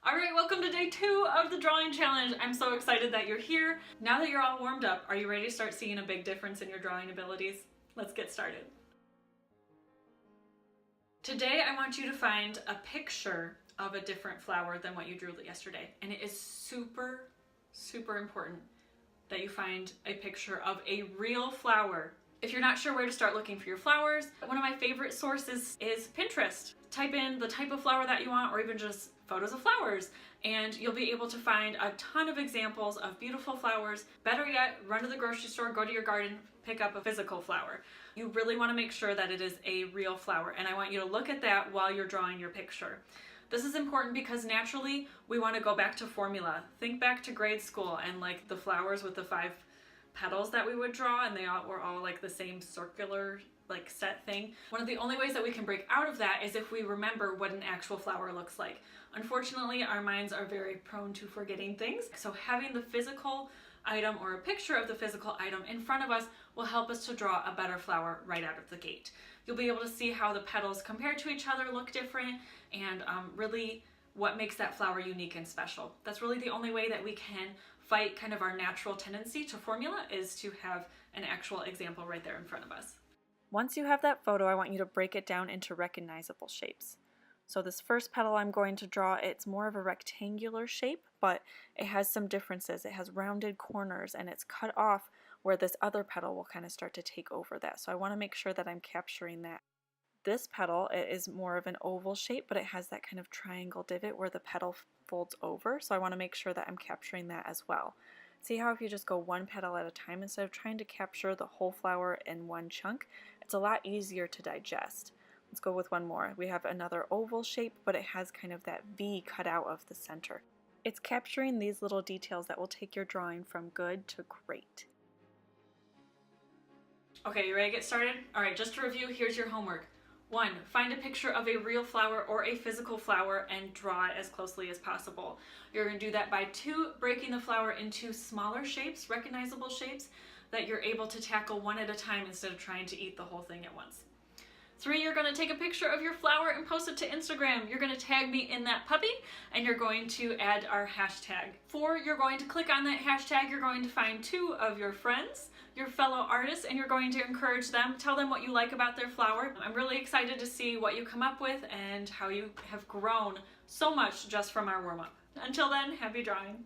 Alright, welcome to day 2 of the drawing challenge. I'm so excited that you're here. Now that you're all warmed up, are you ready to start seeing a big difference in your drawing abilities? Let's get started. Today I want you to find a picture of a different flower than what you drew yesterday. And it is super important that you find a picture of a real flower. If you're not sure where to start looking for your flowers, one of my favorite sources is Pinterest. Type in the type of flower that you want, or even just photos of flowers, and you'll be able to find a ton of examples of beautiful flowers. Better yet, run to the grocery store, go to your garden, pick up a physical flower. You really want to make sure that it is a real flower, and I want you to look at that while you're drawing your picture. This is important because naturally we want to go back to formula. Think back to grade school and like the flowers with the 5 petals that we would draw, and they all were all like the same circular like set thing. One of the only ways that we can break out of that is if we remember what an actual flower looks like. Unfortunately, our minds are very prone to forgetting things, so having the physical item or a picture of the physical item in front of us will help us to draw a better flower right out of the gate. You'll be able to see how the petals compared to each other look different, and really what makes that flower unique and special. That's really the only way that we can fight kind of our natural tendency to formula, is to have an actual example right there in front of us. Once you have that photo, I want you to break it down into recognizable shapes. So this first petal I'm going to draw, it's more of a rectangular shape, but it has some differences. It has rounded corners and it's cut off where this other petal will kind of start to take over that. So I want to make sure that I'm capturing that. This petal, it is more of an oval shape, but it has that kind of triangle divot where the petal folds over. So I want to make sure that I'm capturing that as well. See how if you just go one petal at a time instead of trying to capture the whole flower in one chunk, it's a lot easier to digest. Let's go with one more. We have another oval shape, but it has kind of that V cut out of the center. It's capturing these little details that will take your drawing from good to great. Okay, you ready to get started? Alright, just to review, here's your homework. 1. Find a picture of a real flower or a physical flower and draw it as closely as possible. You're going to do that by 2, breaking the flower into smaller shapes, recognizable shapes, that you're able to tackle one at a time instead of trying to eat the whole thing at once. 3, you're going to take a picture of your flower and post it to Instagram. You're going to tag me in that puppy, and you're going to add our hashtag. 4, you're going to click on that hashtag. You're going to find 2 of your friends, your fellow artists, and you're going to encourage them. Tell them what you like about their flower. I'm really excited to see what you come up with and how you have grown so much just from our warm-up. Until then, happy drawing.